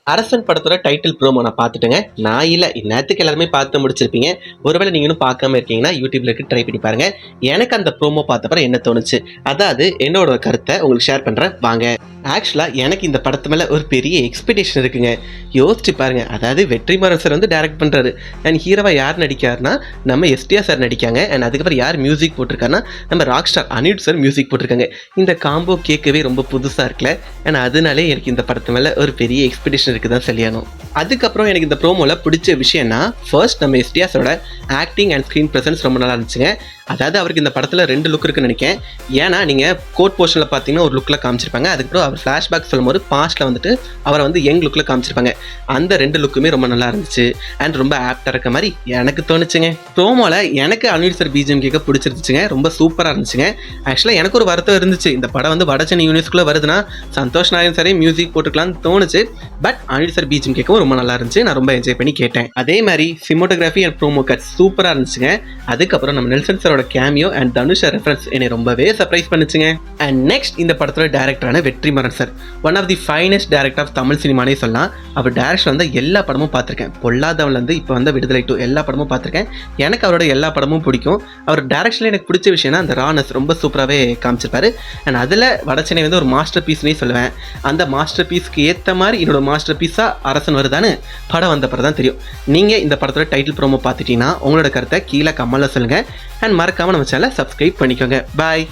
அரசன் படத்தோட title promo நான் பார்த்துட்டேங்க. நான் இல்ல. இந்நேரத்துக்கு எல்லாருமே பார்த்து முடிச்சிருப்பீங்க. ஒருவேளை நீங்க இன்னும் பார்க்காம இருக்கீங்கன்னா, YouTubeல இருக்கு ட்ரை பண்ணி பாருங்க. எனக்கு அந்த ப்ரோமோ பார்த்தப்பறம் என்ன தோணுச்சு? அதாவது என்னோட கருத்த உங்களுக்கு ஷேர் பண்றேன் வாங்க. ஆக்சுவலா எனக்கு இந்த படத்து மேல ஒரு பெரிய எக்ஸ்பெக்டேஷன் இருக்குங்க. யோசிச்சு பாருங்க. அதாவது வெற்றிமாறன் சார் வந்து டைரக்ட் பண்றாரு. அண்ட் ஹீரோவா யார் நடிக்காருன்னா, நம்ம எஸ்டிஆர் சார் நடிக்காங்க. அண்ட் அதுக்கப்புறம் யார் மியூசிக் போட்டிருக்காருன்னா, நம்ம rock star Anirudh sir music போட்டிருக்காங்க. இந்த காம்போ கேட்கவே ரொம்ப புதுசா இருக்குல்ல. அண்ட் அதனாலே எனக்கு இந்த படத்து மேல ஒரு பெரிய எக்ஸ்பெக்டேஷன் இருக்குதான் சொல்லியானோம். அதுக்கப்புறம் எனக்கு இந்த ப்ரோமோல பிடிச்ச விஷயம்னா, ஃபர்ஸ்ட் நம்ம எஸ்டிஆர் சாரோட ஆக்டிங் அண்ட் ஸ்க்ரீன் பிரசன்ஸ் ரொம்ப நல்லா இருந்துச்சுங்க. அதாவது அவருக்கு இந்த படத்தில் 2 லுக் இருக்குன்னு நினைக்கிறேன். ஏன்னா நீங்கள் கோட் போர்ஷனில் பார்த்தீங்கன்னா ஒரு லுக்கில் காமிச்சிருப்பாங்க. அதுக்கப்புறம் அவர் ஃப்ளாஷ்பேக் சொல்லும்போது பாஸ்ட்டில் வந்துட்டு அவரை வந்து யங் லுக்கில் காமிச்சிருப்பாங்க. அந்த 2 லுக்குமே ரொம்ப நல்லா இருந்துச்சு. அண்ட் ரொம்ப ஆப்டாக இருக்க மாதிரி எனக்கு தோணுச்சுங்க. ப்ரோமோவில் எனக்கு அனிருத் சார் பிஜிஎம் கேட்க பிடிச்சிருந்துச்சுங்க. ரொம்ப சூப்பராக இருந்துச்சுங்க. ஆக்சுவலாக எனக்கு ஒரு வருத்தம் இருந்துச்சு. இந்த படம் வந்து வடச்சென்னை யூனிவர்ஸ்குள்ளே வருதுன்னா சந்தோஷ் நாராயண் சாரே மியூசிக் போட்டுக்கலாம்னு தோணுச்சு. பட் அனிருத் சார் பிஜிஎம் கேட்கவும் ரொம்ப நல்லா இருந்துச்சு. நான் ரொம்ப என்ஜாய் பண்ணி கேட்டேன். அதே மாதிரி சினிமாட்டோகிராஃபி அண்ட் ப்ரோமோ கட் சூப்பராக இருந்துச்சுங்க. அதுக்கப்புறம் நம்ம Nelson sir cameo and Dhanush reference என்னை ரொம்பவே சர்ப்ரைஸ் பண்ணுச்சுங்க. அண்ட் நெக்ஸ்ட் இந்த படத்தோட டைரக்டரான Vetrimaaran sir one of the finest director of Tamil சினிமானே சொல்லலாம். அவர் டைரக்ஷன் வந்து எல்லா படமும் பார்த்துருக்கேன். பொல்லாதவன்லேருந்து இப்போ வந்து விடுதலை 2 எல்லா படமும் பார்த்துருக்கேன். எனக்கு அவரோட எல்லா படமும் பிடிக்கும். அவர் டைரக்ஷனில் எனக்கு பிடிச்ச விஷயம்னா அந்த ரானஸ் ரொம்ப சூப்பராகவே காமிச்சிருப்பாரு. அண்ட் அதில் வடச்சென்னை வந்து ஒரு மாஸ்டர் பீஸ்னே சொல்லுவேன். அந்த மாஸ்டர் பீஸ்க்கு ஏற்ற மாதிரி என்னோட மாஸ்டர் பீஸாக அரசன் வருதான்னு படம் வந்த பிறகு தான் தெரியும். நீங்கள் இந்த படத்தோட டைட்டில் ப்ரோமோ பார்த்துட்டீங்கன்னா உங்களோட கருத்தை கீழே கமெண்ட்ல சொல்லுங்கள். அண்ட் மறக்காம நம்ம சேனலை சப்ஸ்கிரைப் பண்ணிக்கோங்க. பாய்.